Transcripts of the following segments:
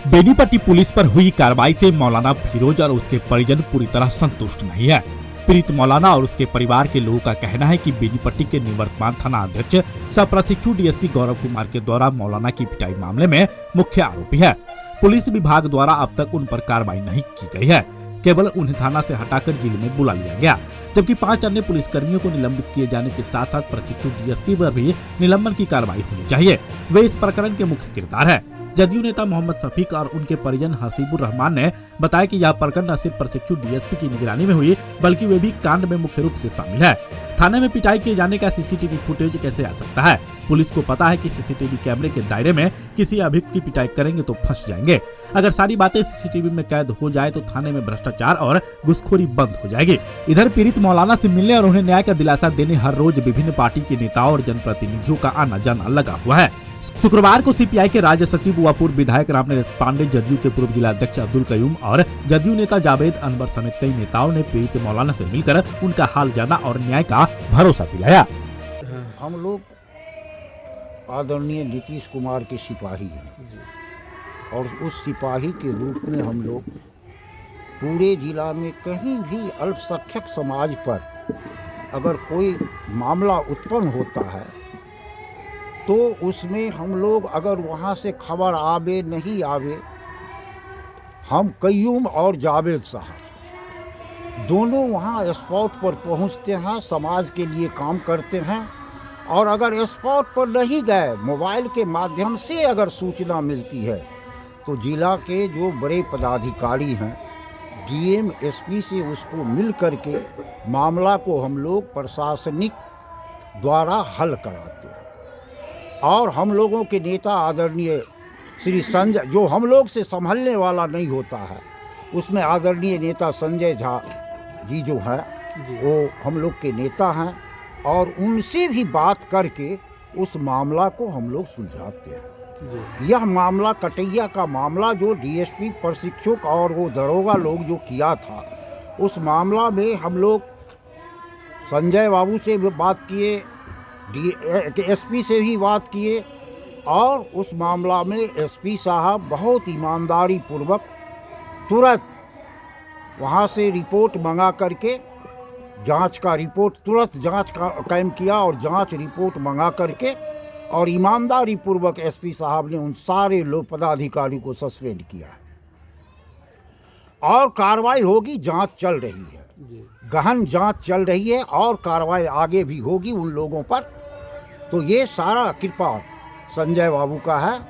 Benipatti police पर हुई कार्रवाई से मौलाना फिरोज और उसके परिजन पूरी तरह संतुष्ट नहीं है। पीड़ित मौलाना और उसके परिवार के लोगों का कहना है कि बेनीपट्टी के निवर्तमान थाना अध्यक्ष सह प्रशिक्षु डीएसपी गौरव कुमार के द्वारा मौलाना की पिटाई मामले में मुख्य आरोपी है। पुलिस विभाग द्वारा अब तक उन पर कार्रवाई नहीं की गई है, केवल उन्हें थाना से हटाकर जेल में बुला लिया गया, जबकि 5 अन्य पुलिसकर्मियों को निलंबित किए जाने के साथ साथ प्रशिक्षु डीएसपी पर भी निलंबन की कार्रवाई होनी चाहिए। वे इस प्रकरण के मुख्य किरदार है। जदयू नेता मोहम्मद शफीक और उनके परिजन हसीबुर रहमान ने बताया कि यह प्रकरण न सिर्फ प्रशिक्षु डीएसपी की निगरानी में हुई, बल्कि वे भी कांड में मुख्य रूप से शामिल है। थाने में पिटाई किए जाने का सीसीटीवी फुटेज कैसे आ सकता है? पुलिस को पता है कि सीसीटीवी कैमरे के दायरे में किसी अभियुक्त की पिटाई करेंगे तो फंस जाएंगे। अगर सारी बातें सीसीटीवी में कैद हो जाए तो थाने में भ्रष्टाचार और घुसखोरी बंद हो जाएगी। इधर पीड़ित मौलाना से मिलने और उन्हें न्याय का दिलासा देने हर रोज विभिन्न पार्टी के नेताओं और जनप्रतिनिधियों का आना जाना लगा हुआ है। शुक्रवार को सीपीआई के राज्य सचिव व पूर्व विधायक रामनरेश पांडे, जदयू के पूर्व जिला अध्यक्ष अब्दुल कयूम और जदयू नेता जावेद अनवर समेत कई नेताओं ने पीड़ित मौलाना से मिलकर उनका हाल जाना और न्याय का भरोसा दिलाया। हम लोग आदरणीय नीतीश कुमार के सिपाही हैं और उस सिपाही के रूप में हम लोग पूरे जिला में कहीं भी अल्पसंख्यक समाज पर अगर कोई मामला उत्पन्न होता है तो उसमें हम लोग अगर वहाँ से खबर आवे नहीं आवे, हम कयूम और जावेद साहब दोनों वहाँ स्पॉट पर पहुँचते हैं, समाज के लिए काम करते हैं। और अगर स्पॉट पर नहीं गए, मोबाइल के माध्यम से अगर सूचना मिलती है तो जिला के जो बड़े पदाधिकारी हैं, डीएम एसपी से उसको मिल करके मामला को हम लोग प्रशासनिक द्वारा हल कराते हैं। और हम लोगों के नेता आदरणीय श्री संजय, जो हम लोग से संभलने वाला नहीं होता है, उसमें आदरणीय नेता संजय झा जी जो है वो हम लोग के नेता हैं और उनसे भी बात करके उस मामला को हम लोग सुलझाते हैं। यह मामला कटैया का मामला जो डीएसपी प्रशिक्षक और वो दरोगा लोग जो किया था, उस मामला में हम लोग संजय बाबू से भी बात किए, एसपी से भी बात किए और उस मामला में एसपी साहब बहुत ईमानदारी पूर्वक तुरंत वहाँ से रिपोर्ट मंगा करके जांच का रिपोर्ट तुरंत जांच का कायम किया और जांच रिपोर्ट मंगा करके और ईमानदारी पूर्वक एसपी साहब ने उन सारे लोग पदाधिकारी को सस्पेंड किया और कार्रवाई होगी। जांच चल रही है, गहन जांच चल रही है और कार्रवाई आगे भी होगी उन लोगों पर। तो ये सारा कृपा संजय बाबू का है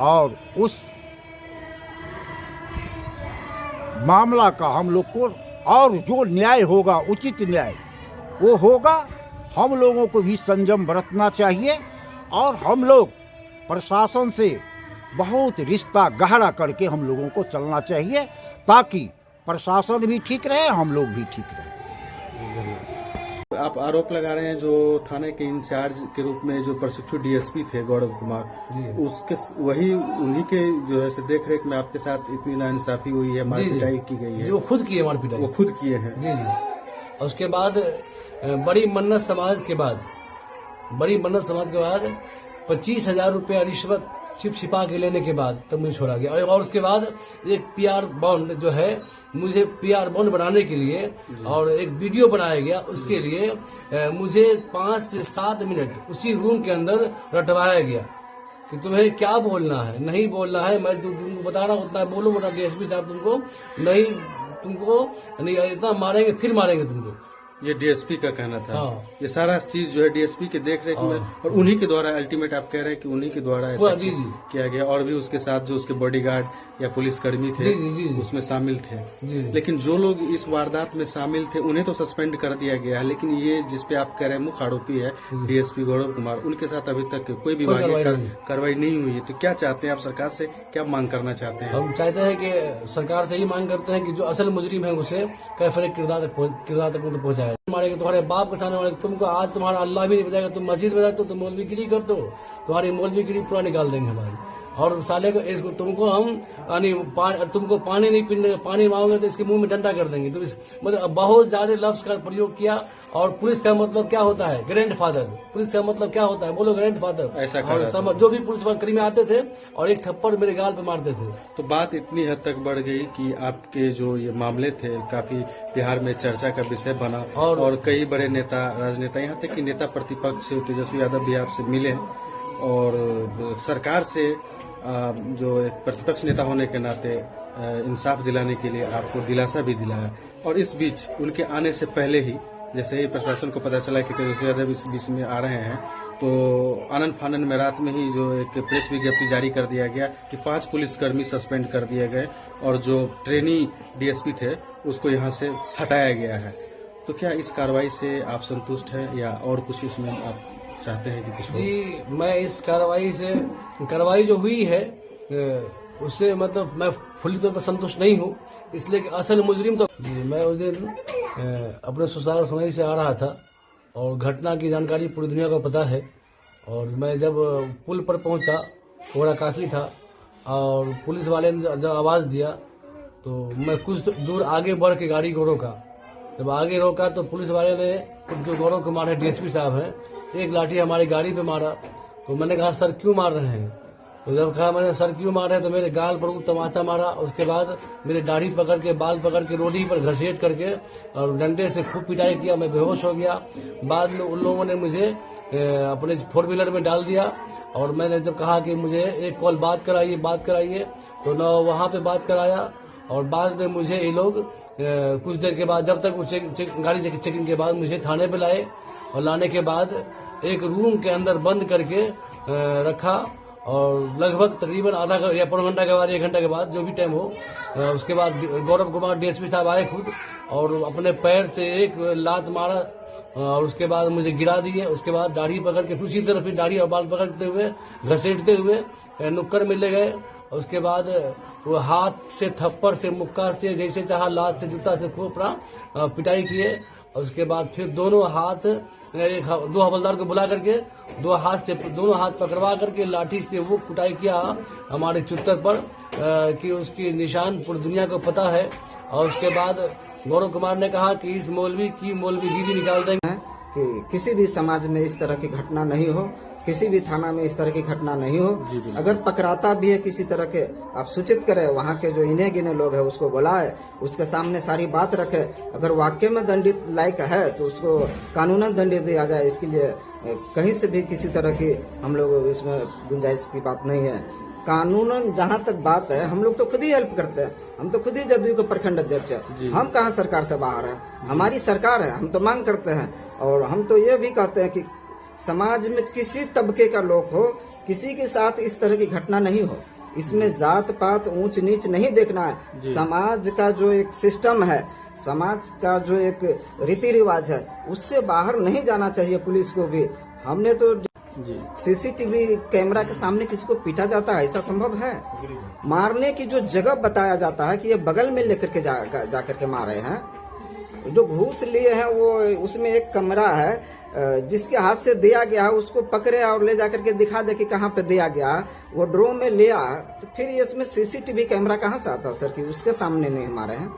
और उस मामला का हम लोग को और जो न्याय होगा, उचित न्याय वो होगा। हम लोगों को भी संयम बरतना चाहिए और हम लोग प्रशासन से बहुत रिश्ता गहरा करके हम लोगों को चलना चाहिए ताकि प्रशासन भी ठीक रहे, हम लोग भी ठीक रहे। आप आरोप लगा रहे हैं जो थाने के इंचार्ज के रूप में जो प्रशिक्षु डीएसपी थे गौरव कुमार, उसके उन्हीं के जो है देख रेख में आपके साथ इतनी नाइंसाफी हुई है, मारपिटाई की गई है। वो खुद किए मारपिटाई, वो खुद किए हैं। जी जी। और उसके बाद बड़ी मन्नत समाज के बाद 25,000 रुपया रिश्वत छिपा के लेने के बाद तब मुझे छोड़ा गया। और उसके बाद एक पीआर बॉन्ड जो है, मुझे पीआर बॉन्ड बनाने के लिए और एक वीडियो बनाया गया, उसके लिए मुझे 5 से 7 मिनट उसी रूम के अंदर रटवाया गया कि तुम्हें क्या बोलना है, नहीं बोलना है, मैं तुमको बता रहा हूँ उतना बोलो, बोला डीएसपी साहब तुमको नहीं इतना मारेंगे, फिर मारेंगे तुमको। ये डीएसपी का कहना था। हाँ। ये सारा चीज जो है डीएसपी के देख रेख में और उन्हीं के द्वारा अल्टीमेट आप कह रहे हैं कि उन्हीं के द्वारा ऐसा किया गया। और भी उसके साथ जो उसके बॉडीगार्ड या पुलिसकर्मी थे उसमें शामिल थे। लेकिन जो लोग इस वारदात में शामिल थे उन्हें तो सस्पेंड कर दिया गया है, लेकिन ये जिसपे आप कह रहे हैं मुख्य आरोपी है डीएसपी गौरव कुमार, उनके साथ अभी तक कोई विभागीय कार्रवाई नहीं हुई है। तो क्या चाहते हैं आप सरकार से, क्या मांग करना चाहते हैं? हम चाहते हैं कि सरकार से ही मांग करते हैं कि जो असल मुजरिम है उसे कैफरे किरदार तक पहुँचाया। मारेंगे तुम्हारे बाप के सामने मारेंगे, तुमको आज तुम्हारा अल्लाह भी नहीं बताएगा, तुम मस्जिद में जाते हो, तुम मौलवीगिरी करते हो, तुम्हारी मौलवीगिरी पूरा निकाल देंगे हमारी। और साले को तुमको हम यानी तुमको पानी नहीं पीने, पानी मांगोगे तो इसके मुंह में डंडा कर देंगे। तो मतलब बहुत ज्यादा लफ्ज का प्रयोग किया। और पुलिस का मतलब क्या होता है, ग्रैंडफादर। पुलिस का मतलब क्या होता है, बोलो ग्रैंडफादर। ऐसा और जो भी पुलिस कर्मी में आते थे और एक थप्पड़ मेरे गाल पे मारते थे। तो बात इतनी हद तक बढ़ गई कि आपके जो ये मामले थे काफी बिहार में चर्चा का विषय बना और कई बड़े नेता, राजनेता, यहाँ तक कि नेता प्रतिपक्ष तेजस्वी यादव भी आपसे मिले और सरकार से जो एक प्रतिपक्ष नेता होने के नाते इंसाफ दिलाने के लिए आपको दिलासा भी दिलाया। और इस बीच उनके आने से पहले ही जैसे ही प्रशासन को पता चला कि तेजस्वी यादव इस बीच में आ रहे हैं, तो आनंद फानन में रात में ही जो एक प्रेस विज्ञप्ति जारी कर दिया गया कि 5 पुलिसकर्मी सस्पेंड कर दिए गए और जो ट्रेनी डीएसपी थे उसको यहाँ से हटाया गया है। तो क्या इस कार्रवाई से आप संतुष्ट हैं या और कुछ इसमें आप चाहते हैं कि कुछ हो? जी, मैं इस कार्रवाई जो हुई है उससे मतलब मैं फुल्ली तौर पर संतुष्ट नहीं हूँ, इसलिए कि असल मुजरिम तो जी, मैं उस दिन अपने ससुराल समय से आ रहा था और घटना की जानकारी पूरी दुनिया को पता है। और मैं जब पुल पर पहुंचा, कोहरा काफी था और पुलिस वाले ने जब आवाज दिया तो मैं कुछ दूर आगे बढ़ के गाड़ी को रोका। जब आगे रोका तो पुलिस वाले ने जो गौरव कुमार है, डीएसपी साहब हैं, एक लाठी हमारी गाड़ी पे मारा। तो मैंने कहा सर क्यों मार रहे हैं? तो जब कहा मैंने सर क्यों मार रहे हैं, तो मेरे गाल पर तमाचा मारा। उसके बाद मेरे दाढ़ी पकड़ के, बाल पकड़ के रोडी पर घसीट करके और डंडे से खूब पिटाई किया। मैं बेहोश हो गया। बाद में उन लोगों ने मुझे अपने 4 व्हीलर में डाल दिया और मैंने जब कहा कि मुझे एक कॉल बात कराइए तो न वहाँ पे बात कराया। और बाद में मुझे ये लोग कुछ देर के बाद, जब तक गाड़ी चेकिंग के बाद मुझे थाने पे लाए और लाने के बाद एक रूम के अंदर बंद करके रखा। और लगभग तकरीबन आधा या पौन घंटा के बाद, 1 घंटा के बाद, जो भी टाइम हो, उसके बाद गौरव कुमार डीएसपी साहब आए खुद और अपने पैर से एक लात मारा और उसके बाद मुझे गिरा दिए। उसके बाद दाढ़ी पकड़ के उसी तरह फिर दाढ़ी और बाल पकड़ते हुए, घसीटते हुए नुक्कड़ में ले गए। उसके बाद वो हाथ से, थप्पड़ से, मुक्का से, जैसे चाहा लात से, जूता से खूब पिटाई किए। और उसके बाद फिर दोनों हाथ, 2 हवलदार को बुला करके दोनों हाथ पकड़वा करके लाठी से वो कुटाई किया हमारे चुत्तर पर कि उसकी निशान पूरी दुनिया को पता है। और उसके बाद गौरव कुमार ने कहा कि इस मौलवी की मौलवीगिरी निकाल देंगे। कि किसी भी समाज में इस तरह की घटना नहीं हो, किसी भी थाना में इस तरह की घटना नहीं हो। अगर पकड़ाता भी है किसी तरह के, आप सूचित करें, वहाँ के जो इन्हें गिने लोग हैं उसको बुलाए, उसके सामने सारी बात रखे। अगर वाकई में दंडित लायक है तो उसको कानूनन दंडित दिया जाए। इसके लिए कहीं से भी किसी तरह की हम लोग इसमें गुंजाइश की बात नहीं है। कानूनन जहाँ तक बात है, हम लोग तो खुद ही हेल्प करते हैं। हम तो खुद ही जदयू के प्रखंड अध्यक्ष है। हम कहाँ सरकार से बाहर है? हमारी सरकार है। हम तो मांग करते हैं और हम तो ये भी कहते हैं कि समाज में किसी तबके का लोग हो, किसी के साथ इस तरह की घटना नहीं हो। इसमें जात पात, ऊंच नीच नहीं देखना है। समाज का जो एक सिस्टम है, समाज का जो एक रीति रिवाज है, उससे बाहर नहीं जाना चाहिए पुलिस को भी। हमने तो सीसीटीवी कैमरा के सामने किसी को पीटा जाता है, ऐसा संभव है? मारने की जो जगह बताया जाता है कि ये बगल में लेकर के जा करके मारे हैं। जो घूस लिए हैं वो, उसमें एक कमरा है जिसके हाथ से दिया गया, उसको पकड़े और ले जाकर के दिखा दे कि कहाँ पे दिया गया, वो ड्रो में लिया। तो फिर इसमें सीसीटीवी कैमरा कहाँ से आता सर कि उसके सामने नहीं मारे हैं?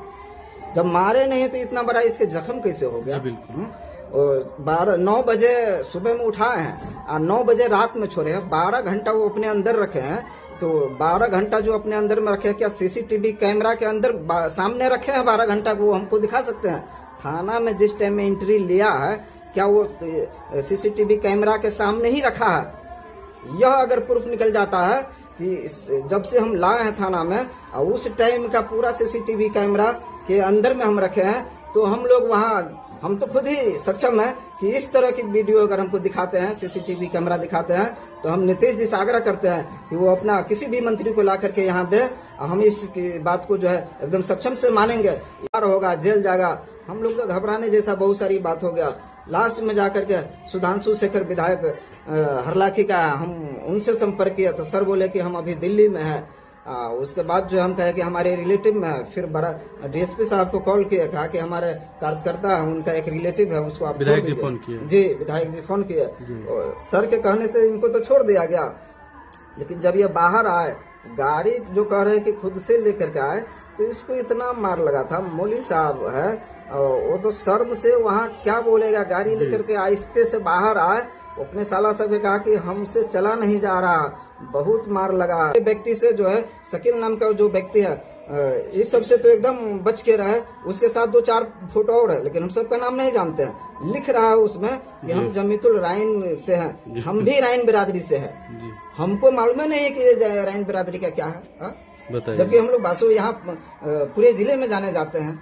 जब मारे नहीं तो इतना बड़ा इसके जख्म कैसे हो गया? बिल्कुल। और 9 बजे सुबह में उठाए हैं और 9 बजे रात में छोड़े हैं। 12 घंटा वो अपने अंदर रखे हैं। तो 12 घंटा जो अपने अंदर में रखे हैं, क्या सीसीटीवी कैमरा के अंदर सामने रखे हैं 12 घंटा? वो हमको दिखा सकते हैं? थाना में जिस टाइम में एंट्री लिया है, क्या वो सीसीटीवी कैमरा के सामने ही रखा है? यह अगर प्रूफ निकल जाता है कि जब से हम लाए हैं थाना में और उस टाइम का पूरा सीसीटीवी कैमरा के अंदर में हम रखे हैं, तो हम लोग वहाँ, हम तो खुद ही सक्षम है कि इस तरह की वीडियो अगर हमको दिखाते हैं, सीसीटीवी कैमरा दिखाते हैं, तो हम नीतीश जी से आग्रह करते हैं कि वो अपना किसी भी मंत्री को ला करके यहाँ दे। हम इस बात को जो है एकदम सक्षम से मानेंगे। यार होगा, जेल जाएगा, हम लोग का घबराने जैसा बहुत सारी बात हो गया। लास्ट में जाकर के सुधांशु शेखर विधायक हरलाखी का हम उनसे संपर्क किया तो सर बोले कि हम अभी दिल्ली में है। उसके बाद जो हम कहे कि हमारे रिलेटिव में है। फिर बड़ा डीएसपी साहब को कॉल किया, कहा कि हमारे कार्यकर्ता है, उनका एक रिलेटिव है, उसको आप विधायक जी फोन किए? जी, विधायक जी फोन किए। सर के कहने से इनको तो छोड़ दिया गया। लेकिन जब ये बाहर आए, गाड़ी जो कह रहे हैं कि खुद से लेकर के आए, तो इसको इतना मार लगा था। मौलवी साहब है, वो तो शर्म से वहाँ क्या बोलेगा, गाड़ी लेकर के आहिस्ते से बाहर आए, अपने साला साहब ने कहा कि हमसे चला नहीं जा रहा, बहुत मार लगा। ये व्यक्ति से जो है शकील नाम का जो व्यक्ति है, इस सब से तो एकदम बच के रहे। उसके साथ 2-4 फोटो और है, लेकिन हम सबका नाम नहीं जानते हैं। लिख रहा है उसमें कि हम जमीतुल राइन से हैं, हम भी राइन बिरादरी से हैं। हमको मालूम नहीं है कि ये राइन बिरादरी का क्या है, जबकि हम लोग बासु यहाँ पूरे जिले में जाने जाते हैं।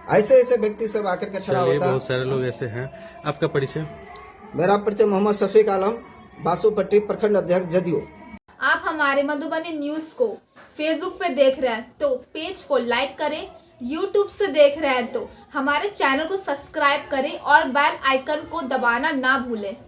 ऐसे ऐसे व्यक्ति सब आकर के खड़ा होता है। बहुत सारे लोग ऐसे हैं। आपका परिचय? मेरा परिचय मोहम्मद शफीक आलम, बासुपट्टी प्रखंड अध्यक्ष जदयू। आप हमारे मधुबनी न्यूज को फेसबुक पे देख रहे हैं तो पेज को लाइक करें, यूट्यूब से देख रहे हैं तो हमारे चैनल को सब्सक्राइब करें और बेल आइकन को दबाना ना भूलें।